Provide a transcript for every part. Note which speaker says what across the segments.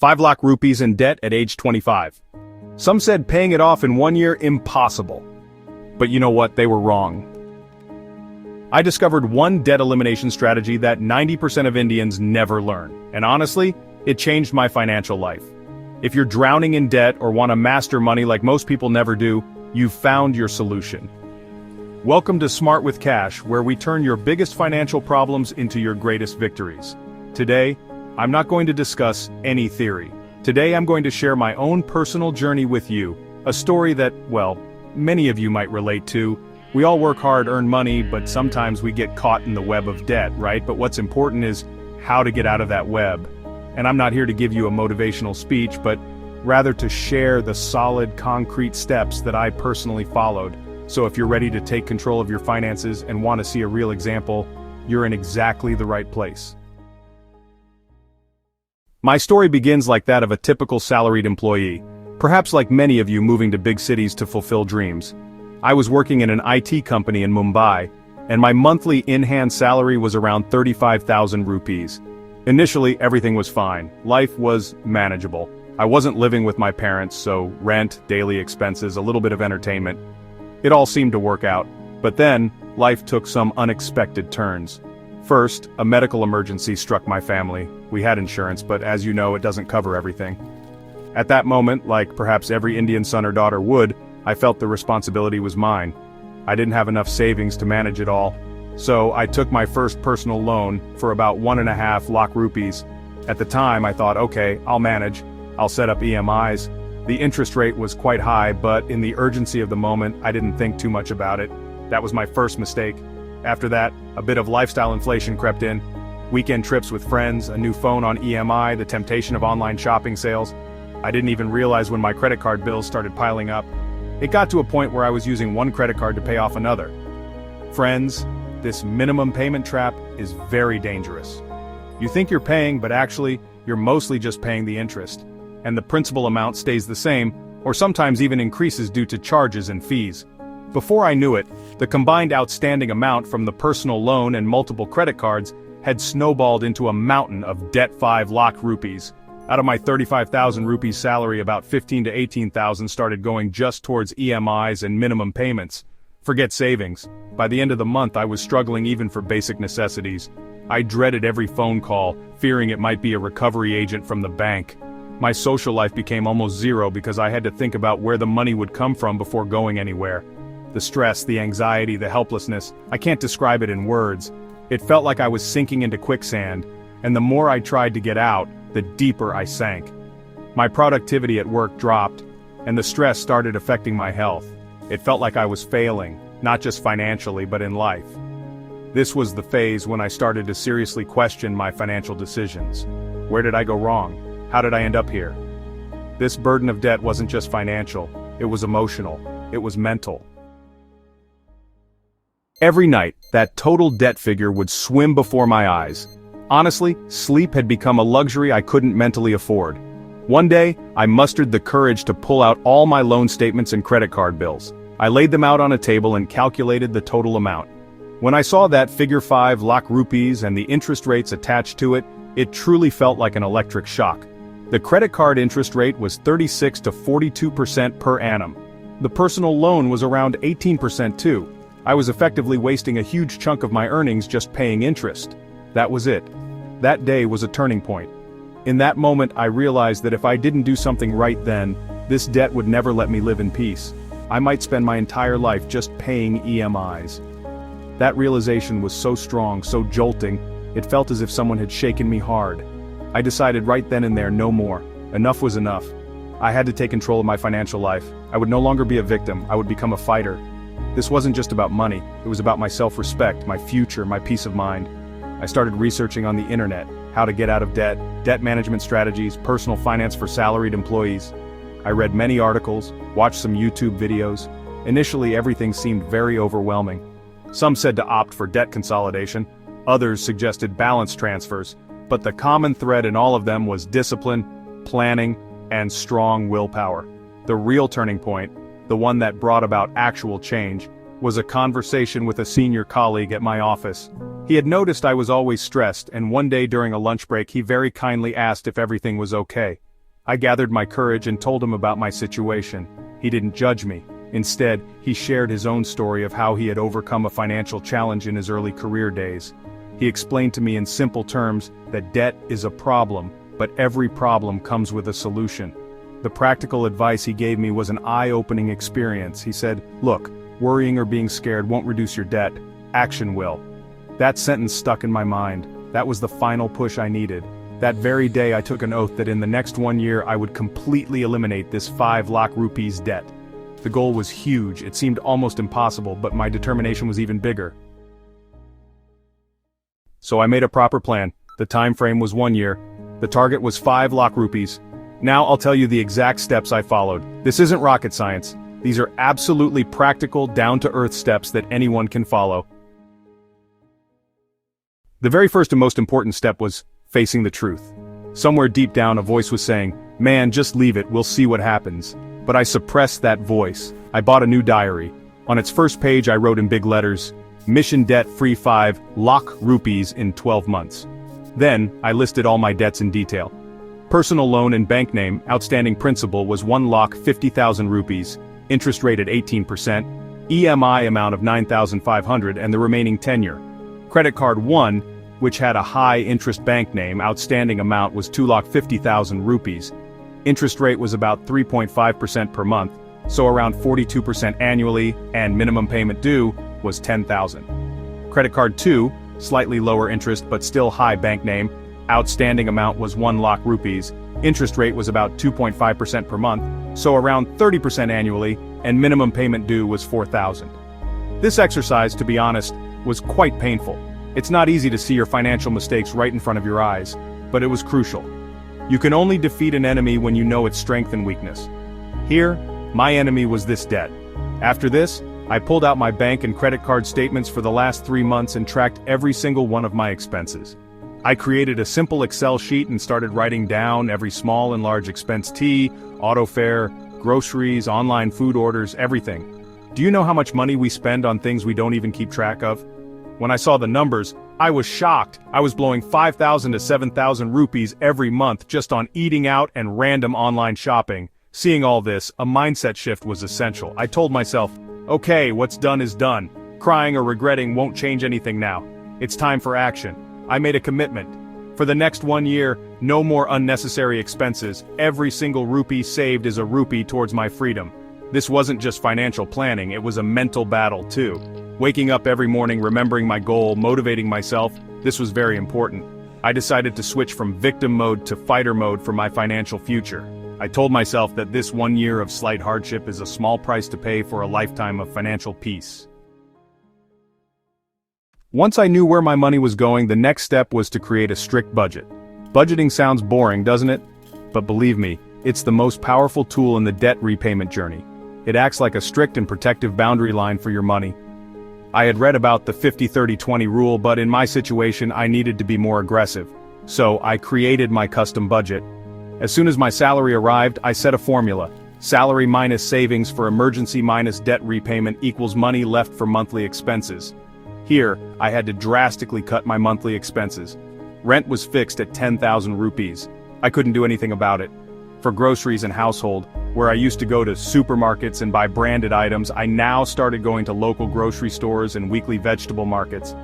Speaker 1: 5 lakh rupees in debt at age 25. Some said paying it off in 1 year impossible. But you know what, they were wrong. I discovered one debt elimination strategy that 90% of Indians never learn, and honestly, it changed my financial life. If you're drowning in debt or want to master money like most people never do, you've found your solution. Welcome to Smart with Cash, where we turn your biggest financial problems into your greatest victories. Today, I'm not going to discuss any theory. Today I'm going to share my own personal journey with you, a story that, well, many of you might relate to. We all work hard, earn money, but sometimes we get caught in the web of debt, right? But what's important is how to get out of that web. And I'm not here to give you a motivational speech, but rather to share the solid, concrete steps that I personally followed. So if you're ready to take control of your finances and want to see a real example, you're in exactly the right place. My story begins like that of a typical salaried employee, perhaps like many of you moving to big cities to fulfill dreams. I was working in an IT company in Mumbai, and my monthly in-hand salary was around 35,000 rupees. Initially, everything was fine. Life was manageable. I wasn't living with my parents, so rent, daily expenses, a little bit of entertainment. It all seemed to work out. But then, life took some unexpected turns. First, a medical emergency struck my family. We had insurance, but as you know, it doesn't cover everything. At that moment, like perhaps every Indian son or daughter would, I felt the responsibility was mine. I didn't have enough savings to manage it all. So I took my first personal loan for about 1.5 lakh rupees. At the time, I thought, okay, I'll manage. I'll set up EMIs. The interest rate was quite high, but in the urgency of the moment, I didn't think too much about it. That was my first mistake. After that, a bit of lifestyle inflation crept in. Weekend trips with friends, a new phone on EMI, the temptation of online shopping sales. I didn't even realize when my credit card bills started piling up. It got to a point where I was using one credit card to pay off another. Friends, this minimum payment trap is very dangerous. You think you're paying, but actually, you're mostly just paying the interest. And the principal amount stays the same, or sometimes even increases due to charges and fees. Before I knew it, the combined outstanding amount from the personal loan and multiple credit cards had snowballed into a mountain of debt. 5 lakh rupees. Out of my 35,000 rupees salary, about 15 to 18,000 started going just towards EMIs and minimum payments. Forget savings. By the end of the month, I was struggling even for basic necessities. I dreaded every phone call, fearing it might be a recovery agent from the bank. My social life became almost zero because I had to think about where the money would come from before going anywhere. The stress, the anxiety, the helplessness, I can't describe it in words. It felt like I was sinking into quicksand, and the more I tried to get out, the deeper I sank. My productivity at work dropped, and the stress started affecting my health. It felt like I was failing, not just financially but in life. This was the phase when I started to seriously question my financial decisions. Where did I go wrong? How did I end up here? This burden of debt wasn't just financial, it was emotional, it was mental. Every night, that total debt figure would swim before my eyes. Honestly, sleep had become a luxury I couldn't mentally afford. One day, I mustered the courage to pull out all my loan statements and credit card bills. I laid them out on a table and calculated the total amount. When I saw that figure 5 lakh rupees and the interest rates attached to it, it truly felt like an electric shock. The credit card interest rate was 36 to 42% per annum. The personal loan was around 18% too. I was effectively wasting a huge chunk of my earnings just paying interest. That was it. That day was a turning point. In that moment, I realized that if I didn't do something right then, this debt would never let me live in peace. I might spend my entire life just paying EMIs. That realization was so strong, so jolting, it felt as if someone had shaken me hard. I decided right then and there, no more. Enough was enough. I had to take control of my financial life. I would no longer be a victim, I would become a fighter. This wasn't just about money, it was about my self-respect, my future, my peace of mind. I started researching on the internet, how to get out of debt, debt management strategies, personal finance for salaried employees. I read many articles, watched some YouTube videos. Initially, everything seemed very overwhelming. Some said to opt for debt consolidation, others suggested balance transfers, but the common thread in all of them was discipline, planning, and strong willpower. The real turning point, the one that brought about actual change, was a conversation with a senior colleague at my office. He had noticed I was always stressed, and one day during a lunch break he very kindly asked if everything was okay. I gathered my courage and told him about my situation. He didn't judge me. Instead, he shared his own story of how he had overcome a financial challenge in his early career days. He explained to me in simple terms that debt is a problem, but every problem comes with a solution. The practical advice he gave me was an eye-opening experience. He said, "Look, worrying or being scared won't reduce your debt. Action will." That sentence stuck in my mind. That was the final push I needed. That very day I took an oath that in the next 1 year I would completely eliminate this 5 lakh rupees debt. The goal was huge, it seemed almost impossible, but my determination was even bigger. So I made a proper plan. The time frame was 1 year. The target was 5 lakh rupees. Now I'll tell you the exact steps I followed. This isn't rocket science. These are absolutely practical, down-to-earth steps that anyone can follow. The very first and most important step was facing the truth. Somewhere deep down a voice was saying, "Man, just leave it, we'll see what happens." But I suppressed that voice. I bought a new diary. On its first page I wrote in big letters, "Mission debt free 5 lakh rupees in 12 months. Then, I listed all my debts in detail. Personal loan and bank name, outstanding principal was 1,50,000 rupees, interest rate at 18%, EMI amount of 9,500 and the remaining tenure. Credit card 1, which had a high interest bank name, outstanding amount was 2,50,000 rupees. Interest rate was about 3.5% per month, so around 42% annually, and minimum payment due was 10,000. Credit card 2, slightly lower interest but still high bank name, outstanding amount was 1 lakh rupees, interest rate was about 2.5% per month, so around 30% annually, and minimum payment due was 4,000. This exercise, to be honest, was quite painful. It's not easy to see your financial mistakes right in front of your eyes, but it was crucial. You can only defeat an enemy when you know its strength and weakness. Here, my enemy was this debt. After this, I pulled out my bank and credit card statements for the last 3 months and tracked every single one of my expenses. I created a simple Excel sheet and started writing down every small and large expense: tea, auto fare, groceries, online food orders, everything. Do you know how much money we spend on things we don't even keep track of? When I saw the numbers, I was shocked. I was blowing 5,000 to 7,000 rupees every month just on eating out and random online shopping. Seeing all this, a mindset shift was essential. I told myself, okay, what's done is done. Crying or regretting won't change anything now. It's time for action. I made a commitment. For the next 1 year, no more unnecessary expenses. Every single rupee saved is a rupee towards my freedom. This wasn't just financial planning, it was a mental battle too. Waking up every morning remembering my goal, motivating myself, this was very important. I decided to switch from victim mode to fighter mode for my financial future. I told myself that this 1 year of slight hardship is a small price to pay for a lifetime of financial peace. Once I knew where my money was going, the next step was to create a strict budget. Budgeting sounds boring, doesn't it? But believe me, it's the most powerful tool in the debt repayment journey. It acts like a strict and protective boundary line for your money. I had read about the 50-30-20 rule, but in my situation I needed to be more aggressive. So I created my custom budget. As soon as my salary arrived, I set a formula. Salary minus savings for emergency minus debt repayment equals money left for monthly expenses. Here, I had to drastically cut my monthly expenses. Rent was fixed at 10,000 rupees. I couldn't do anything about it. For groceries and household, where I used to go to supermarkets and buy branded items, I now started going to local grocery stores and weekly vegetable markets.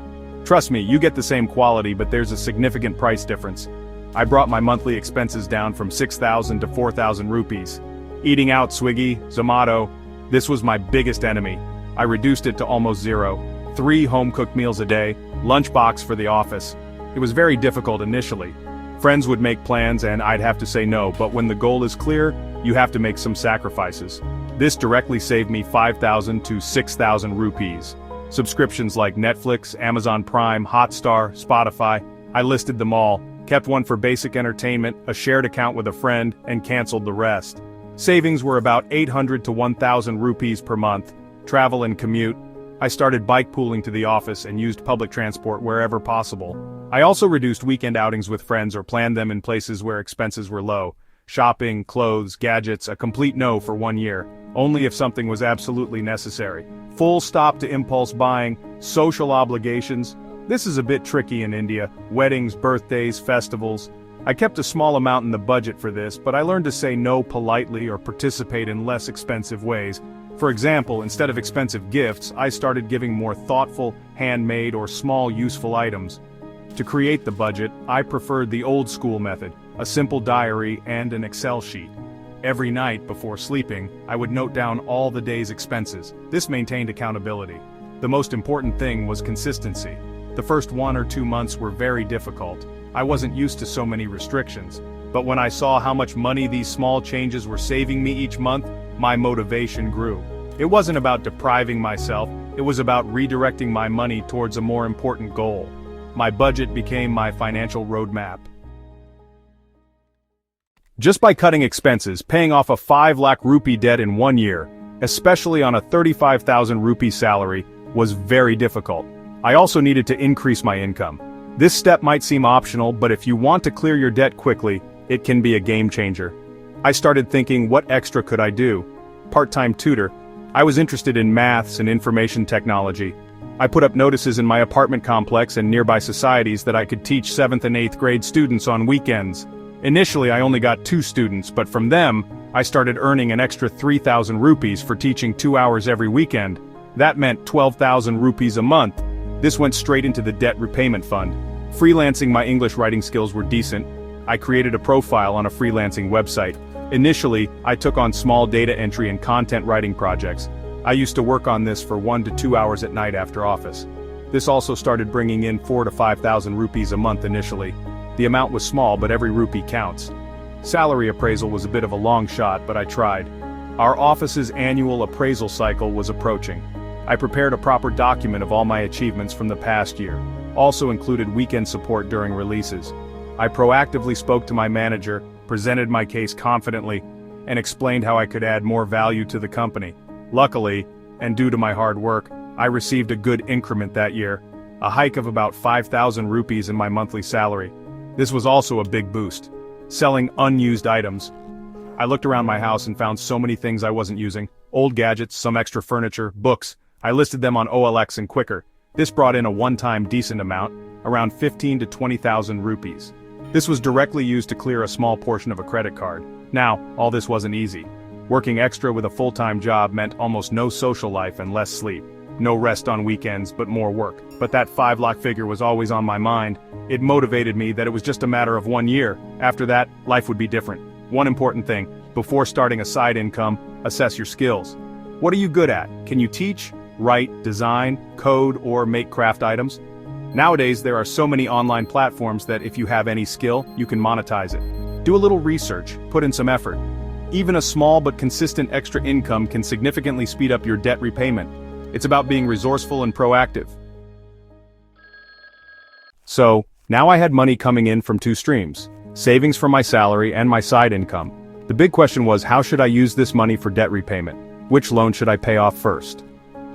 Speaker 1: Trust me, you get the same quality, but there's a significant price difference. I brought my monthly expenses down from 6,000 to 4,000 rupees. Eating out, Swiggy, Zomato, this was my biggest enemy. I reduced it to almost zero. 3 home-cooked meals a day, lunchbox for the office. It was very difficult initially. Friends would make plans and I'd have to say no, but when the goal is clear, you have to make some sacrifices. This directly saved me 5,000 to 6,000 rupees. Subscriptions like Netflix, Amazon Prime, Hotstar, Spotify, I listed them all, kept one for basic entertainment, a shared account with a friend, and canceled the rest. Savings were about 800 to 1,000 rupees per month. Travel and commute. I started bike pooling to the office and used public transport wherever possible. I also reduced weekend outings with friends or planned them in places where expenses were low. Shopping, clothes, gadgets, a complete no for 1 year. Only if something was absolutely necessary. Full stop to impulse buying, social obligations. This is a bit tricky in India. Weddings, birthdays, festivals. I kept a small amount in the budget for this, but I learned to say no politely or participate in less expensive ways. For example, instead of expensive gifts, I started giving more thoughtful, handmade or small useful items. To create the budget, I preferred the old school method, a simple diary and an Excel sheet. Every night before sleeping, I would note down all the day's expenses. This maintained accountability. The most important thing was consistency. The first 1 or 2 months were very difficult. I wasn't used to so many restrictions. But when I saw how much money these small changes were saving me each month, my motivation grew. It wasn't about depriving myself, it was about redirecting my money towards a more important goal. My budget became my financial roadmap. Just by cutting expenses, paying off a 5 lakh rupee debt in 1 year, especially on a 35,000 rupee salary, was very difficult. I also needed to increase my income. This step might seem optional, but if you want to clear your debt quickly, it can be a game changer. I started thinking, what extra could I do? Part-time tutor. I was interested in maths and information technology. I put up notices in my apartment complex and nearby societies that I could teach 7th and 8th grade students on weekends. Initially I only got 2 students, but from them, I started earning an extra 3,000 rupees for teaching 2 hours every weekend. That meant 12,000 rupees a month. This went straight into the debt repayment fund. Freelancing, my English writing skills were decent. I created a profile on a freelancing website. Initially, I took on small data entry and content writing projects. I used to work on this for 1 to 2 hours at night after office. This also started bringing in 4 to 5,000 rupees a month initially. The amount was small, but every rupee counts. Salary appraisal was a bit of a long shot, but I tried. Our office's annual appraisal cycle was approaching. I prepared a proper document of all my achievements from the past year, also included weekend support during releases. I proactively spoke to my manager, presented my case confidently, and explained how I could add more value to the company. Luckily, and due to my hard work, I received a good increment that year, a hike of about 5,000 rupees in my monthly salary. This was also a big boost. Selling unused items. I looked around my house and found so many things I wasn't using. Old gadgets, some extra furniture, books. I listed them on OLX and Quicker. This brought in a one-time decent amount, around 15 to 20,000 rupees. This was directly used to clear a small portion of a credit card. Now, all this wasn't easy. Working extra with a full-time job meant almost no social life and less sleep. No rest on weekends, but more work. But that 5 lakh figure was always on my mind. It motivated me that it was just a matter of 1 year. After that, life would be different. One important thing, before starting a side income, assess your skills. What are you good at? Can you teach, write, design, code, or make craft items? Nowadays, there are so many online platforms that if you have any skill, you can monetize it. Do a little research, put in some effort. Even a small but consistent extra income can significantly speed up your debt repayment. It's about being resourceful and proactive. So, now I had money coming in from 2 streams, savings from my salary and my side income. The big question was, how should I use this money for debt repayment? Which loan should I pay off first?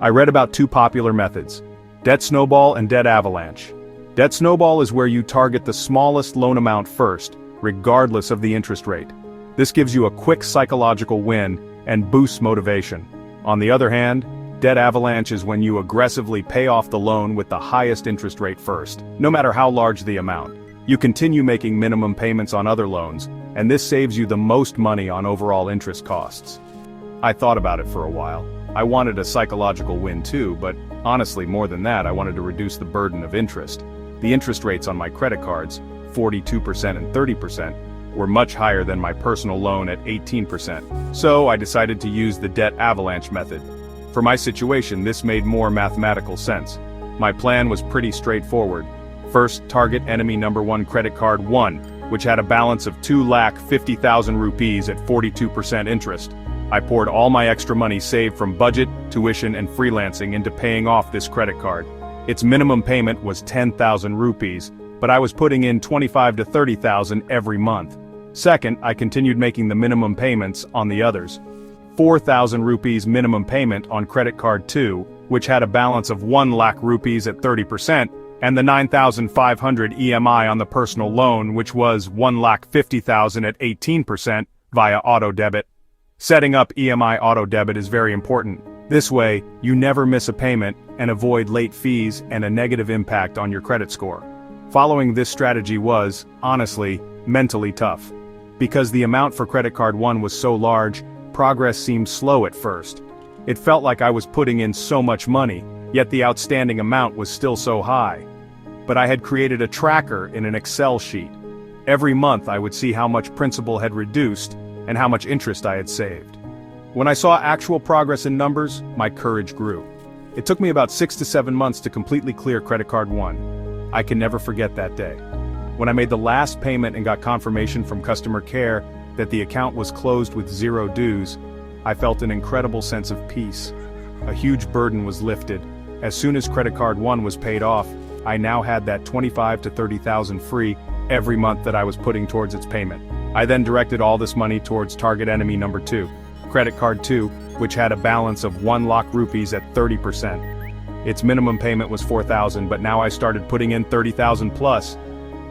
Speaker 1: I read about 2 popular methods, debt snowball and debt avalanche. Debt snowball is where you target the smallest loan amount first, regardless of the interest rate. This gives you a quick psychological win and boosts motivation. On the other hand, debt avalanche is when you aggressively pay off the loan with the highest interest rate first, no matter how large the amount. You continue making minimum payments on other loans, and this saves you the most money on overall interest costs. I thought about it for a while. I wanted a psychological win too, but honestly, more than that, I wanted to reduce the burden of interest. The interest rates on my credit cards, 42% and 30%, were much higher than my personal loan at 18%. So I decided to use the debt avalanche method. For my situation, this made more mathematical sense. My plan was pretty straightforward. First, target enemy number 1 credit card 1, which had a balance of 2,50,000 rupees at 42% interest. I poured all my extra money saved from budget, tuition, and freelancing into paying off this credit card. Its minimum payment was 10,000 rupees, but I was putting in 25 to 30,000 every month. Second, I continued making the minimum payments on the others. 4,000 rupees minimum payment on credit card 2, which had a balance of 1 lakh rupees at 30%, and the 9,500 EMI on the personal loan, which was 1,50,000 at 18% via auto debit. Setting up EMI auto debit is very important. This way, you never miss a payment and avoid late fees and a negative impact on your credit score. Following this strategy was, honestly, mentally tough. Because the amount for credit card 1 was so large, progress seemed slow at first. It felt like I was putting in so much money, yet the outstanding amount was still so high. But I had created a tracker in an Excel sheet. Every month I would see how much principal had reduced and how much interest I had saved. When I saw actual progress in numbers, my courage grew. It took me about 6 to 7 months to completely clear credit card 1. I can never forget that day. When I made the last payment and got confirmation from customer care that the account was closed with 0 dues, I felt an incredible sense of peace. A huge burden was lifted. As soon as credit card 1 was paid off, I now had that $25,000 to $30,000 free every month that I was putting towards its payment. I then directed all this money towards target enemy number 2, credit card 2, which had a balance of 1 lakh rupees at 30%. Its minimum payment was 4,000, but now I started putting in 30,000 plus.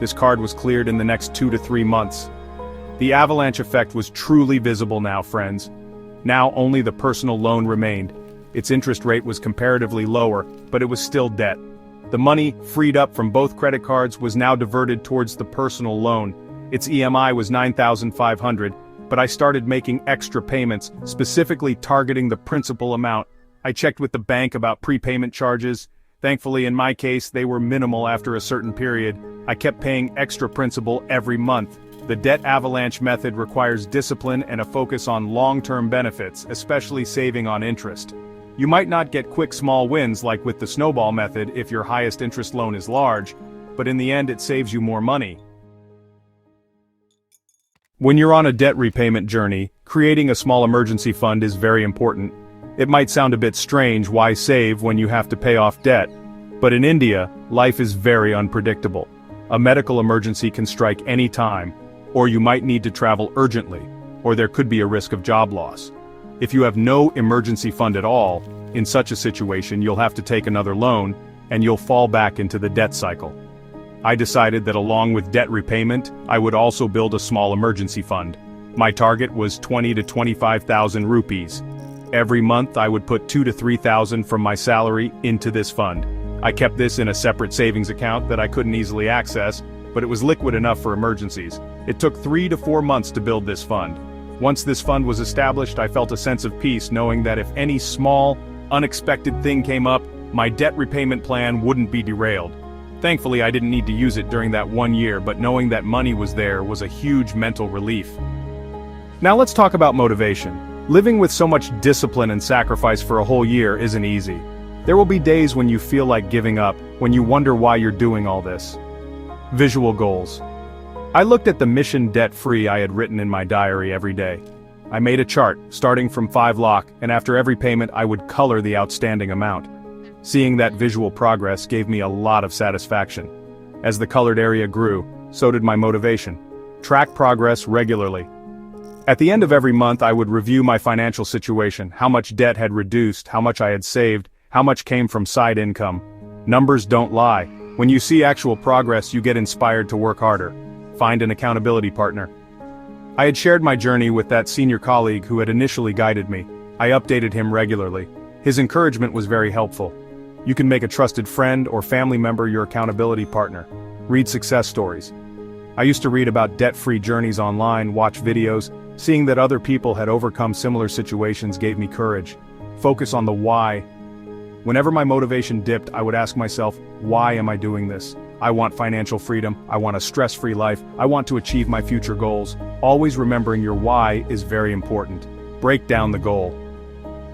Speaker 1: This card was cleared in the next 2 to 3 months. The avalanche effect was truly visible now, friends. Now only the personal loan remained. Its interest rate was comparatively lower, but it was still debt. The money, freed up from both credit cards, was now diverted towards the personal loan. Its EMI was 9,500, but I started making extra payments, specifically targeting the principal amount. I checked with the bank about prepayment charges. Thankfully, in my case, they were minimal after a certain period. I kept paying extra principal every month. The debt avalanche method requires discipline and a focus on long-term benefits, especially saving on interest. You might not get quick small wins like with the snowball method if your highest interest loan is large, but in the end it saves you more money. When you're on a debt repayment journey, creating a small emergency fund is very important. It might sound a bit strange, why save when you have to pay off debt? But in India, life is very unpredictable. A medical emergency can strike any time, or you might need to travel urgently, or there could be a risk of job loss. If you have no emergency fund at all, in such a situation you'll have to take another loan, and you'll fall back into the debt cycle. I decided that along with debt repayment, I would also build a small emergency fund. My target was 20 to 25,000 rupees. Every month I would put 2 to 3,000 from my salary into this fund. I kept this in a separate savings account that I couldn't easily access, but it was liquid enough for emergencies. It took 3 to 4 months to build this fund. Once this fund was established, I felt a sense of peace knowing that if any small, unexpected thing came up, my debt repayment plan wouldn't be derailed. Thankfully, I didn't need to use it during that 1 year, but knowing that money was there was a huge mental relief. Now let's talk about motivation. Living with so much discipline and sacrifice for a whole year isn't easy. There will be days when you feel like giving up, when you wonder why you're doing all this. Visual goals. I looked at the mission debt-free I had written in my diary every day. I made a chart, starting from 5 lakh, and after every payment I would color the outstanding amount. Seeing that visual progress gave me a lot of satisfaction. As the colored area grew, so did my motivation. Track progress regularly. At the end of every month I would review my financial situation, how much debt had reduced, how much I had saved, how much came from side income. Numbers don't lie. When you see actual progress, you get inspired to work harder. Find an accountability partner. I had shared my journey with that senior colleague who had initially guided me. I updated him regularly. His encouragement was very helpful. You can make a trusted friend or family member your accountability partner. Read success stories. I used to read about debt-free journeys online, watch videos. Seeing that other people had overcome similar situations gave me courage. Focus on the why. Whenever my motivation dipped, I would ask myself, why am I doing this? I want financial freedom, I want a stress-free life, I want to achieve my future goals. Always remembering your why is very important. Break down the goal.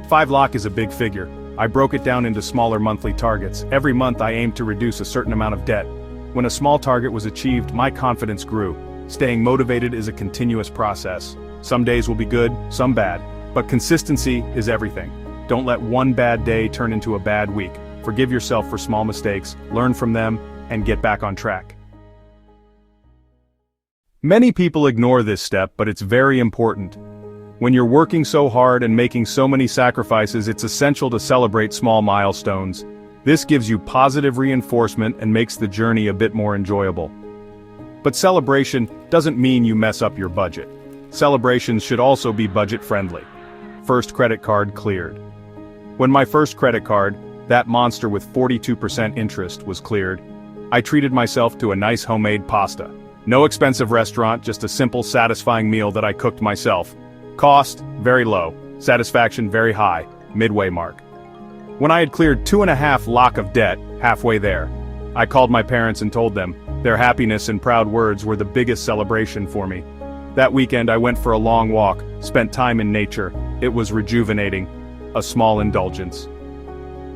Speaker 1: 5 lakh is a big figure. I broke it down into smaller monthly targets. Every month I aimed to reduce a certain amount of debt. When a small target was achieved, my confidence grew. Staying motivated is a continuous process. Some days will be good, some bad, but consistency is everything. Don't let one bad day turn into a bad week. Forgive yourself for small mistakes, learn from them, and get back on track. Many people ignore this step, but it's very important. When you're working so hard and making so many sacrifices, it's essential to celebrate small milestones. This gives you positive reinforcement and makes the journey a bit more enjoyable. But celebration doesn't mean you mess up your budget. Celebrations should also be budget-friendly. First credit card cleared. When my first credit card, that monster with 42% interest, was cleared, I treated myself to a nice homemade pasta. No expensive restaurant, just a simple, satisfying meal that I cooked myself. Cost, very low. Satisfaction, very high. Midway mark. When I had cleared 2.5 lakh of debt, halfway there, I called my parents and told them. Their happiness and proud words were the biggest celebration for me. That weekend I went for a long walk, spent time in nature. It was rejuvenating. A small indulgence.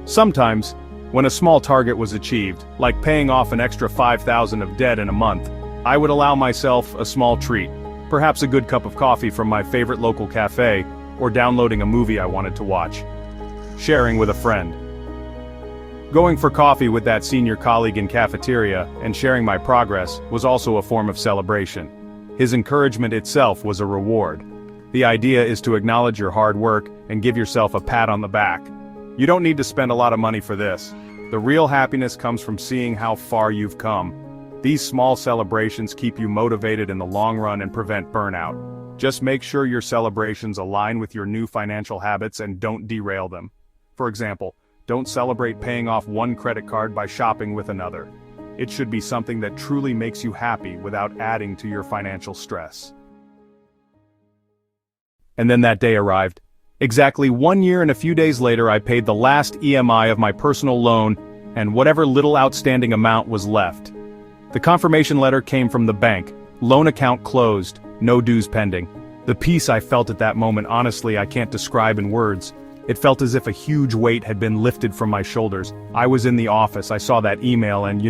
Speaker 1: Sometimes, when a small target was achieved, like paying off an extra 5,000 of debt in a month, I would allow myself a small treat, perhaps a good cup of coffee from my favorite local cafe, or downloading a movie I wanted to watch. Sharing with a friend. Going for coffee with that senior colleague in cafeteria and sharing my progress was also a form of celebration. His encouragement itself was a reward. The idea is to acknowledge your hard work and give yourself a pat on the back. You don't need to spend a lot of money for this. The real happiness comes from seeing how far you've come. These small celebrations keep you motivated in the long run and prevent burnout. Just make sure your celebrations align with your new financial habits and don't derail them. For example, don't celebrate paying off one credit card by shopping with another. It should be something that truly makes you happy without adding to your financial stress. And then that day arrived. Exactly 1 year and a few days later I paid the last EMI of my personal loan, and whatever little outstanding amount was left. The confirmation letter came from the bank. Loan account closed, no dues pending. The peace I felt at that moment, honestly, I can't describe in words. It felt as if a huge weight had been lifted from my shoulders. I was in the office, I saw that email and,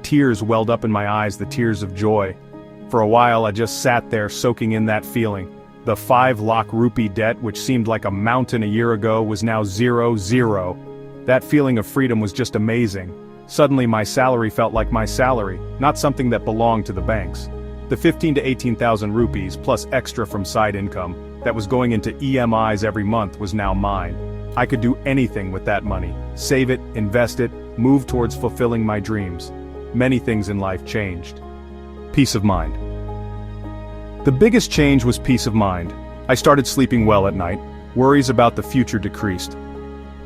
Speaker 1: tears welled up in my eyes, the tears of joy. For a while I just sat there soaking in that feeling. The 5 lakh rupee debt, which seemed like a mountain a year ago, was now 0. That feeling of freedom was just amazing. Suddenly my salary felt like my salary, not something that belonged to the banks. The 15 to 18,000 rupees plus extra from side income that was going into EMIs every month was now mine. I could do anything with that money. Save it, invest it, move towards fulfilling my dreams. Many things in life changed. Peace of mind. The biggest change was peace of mind. I started sleeping well at night. Worries about the future decreased.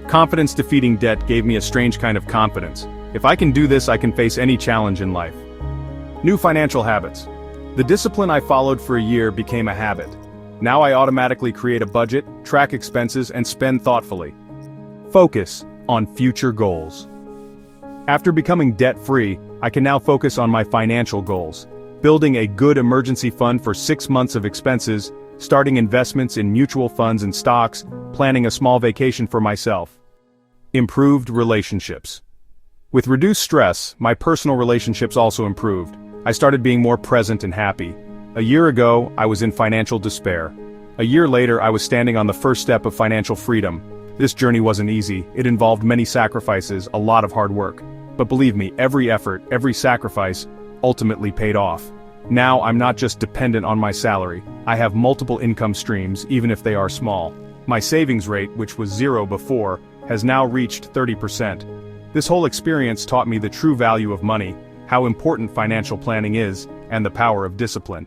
Speaker 1: Confidence defeating debt gave me a strange kind of confidence. If I can do this, I can face any challenge in life. New financial habits. The discipline I followed for a year became a habit. Now I automatically create a budget, track expenses, and spend thoughtfully. Focus on future goals. After becoming debt-free, I can now focus on my financial goals. Building a good emergency fund for 6 months of expenses, starting investments in mutual funds and stocks, planning a small vacation for myself. Improved relationships. With reduced stress, my personal relationships also improved. I started being more present and happy. A year ago, I was in financial despair. A year later, I was standing on the first step of financial freedom. This journey wasn't easy. It involved many sacrifices, a lot of hard work. But believe me, every effort, every sacrifice, ultimately paid off. Now I'm not just dependent on my salary. I have multiple income streams, even if they are small. My savings rate, which was 0 before, has now reached 30%. This whole experience taught me the true value of money, how important financial planning is, and the power of discipline.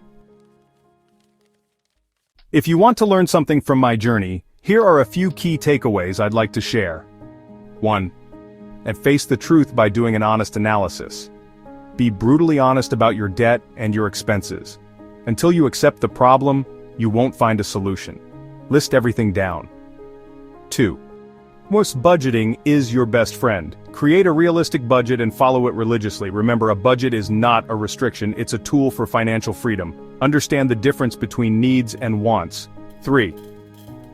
Speaker 1: If you want to learn something from my journey, here are a few key takeaways I'd like to share. 1. And face the truth by doing an honest analysis. Be brutally honest about your debt and your expenses. Until you accept the problem, you won't find a solution. List everything down. 2. Most budgeting is your best friend. Create a realistic budget and follow it religiously. Remember, a budget is not a restriction, it's a tool for financial freedom. Understand the difference between needs and wants. 3.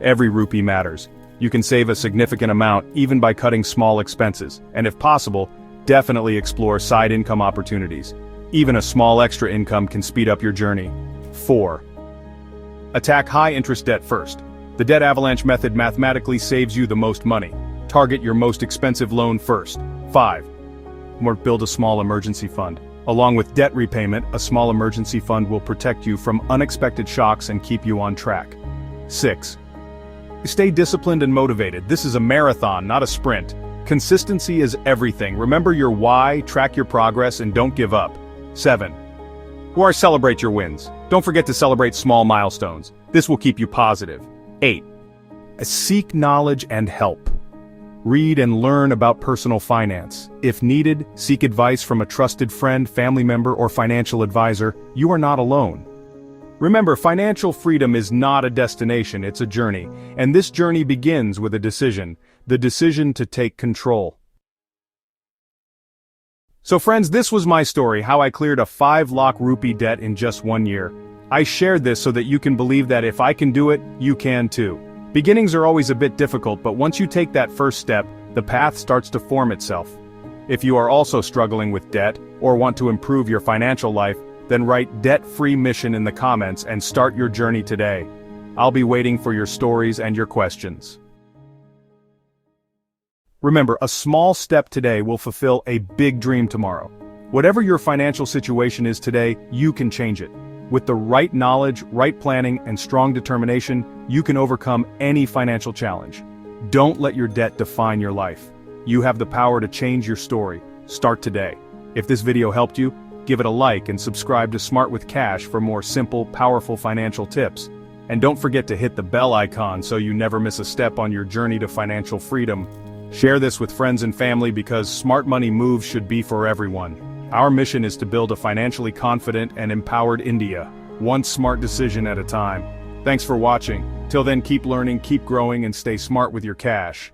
Speaker 1: Every rupee matters. You can save a significant amount even by cutting small expenses, and if possible, definitely explore side income opportunities. Even a small extra income can speed up your journey. 4. Attack high-interest debt first. The debt avalanche method mathematically saves you the most money. Target your most expensive loan first. 5. Build a small emergency fund. Along with debt repayment, a small emergency fund will protect you from unexpected shocks and keep you on track. 6. Stay disciplined and motivated. This is a marathon, not a sprint. Consistency is everything. Remember your why, track your progress, and don't give up. 7. Celebrate your wins. Don't forget to celebrate small milestones. This will keep you positive. 8. Seek knowledge and help. Read and learn about personal finance. If needed, seek advice from a trusted friend, family member, or financial advisor. You are not alone. Remember, financial freedom is not a destination, it's a journey. And this journey begins with a decision. The decision to take control. So friends, this was my story, how I cleared a 5 lakh rupee debt in just 1 year. I shared this so that you can believe that if I can do it, you can too. Beginnings are always a bit difficult, but once you take that first step, the path starts to form itself. If you are also struggling with debt, or want to improve your financial life, then write debt-free mission in the comments and start your journey today. I'll be waiting for your stories and your questions. Remember, a small step today will fulfill a big dream tomorrow. Whatever your financial situation is today, you can change it. With the right knowledge, right planning, and strong determination, you can overcome any financial challenge. Don't let your debt define your life. You have the power to change your story. Start today. If this video helped you, give it a like and subscribe to Smart with Cash for more simple, powerful financial tips. And don't forget to hit the bell icon so you never miss a step on your journey to financial freedom. Share this with friends and family because smart money moves should be for everyone. Our mission is to build a financially confident and empowered India, one smart decision at a time. Thanks for watching. Till then, keep learning, keep growing, and stay smart with your cash.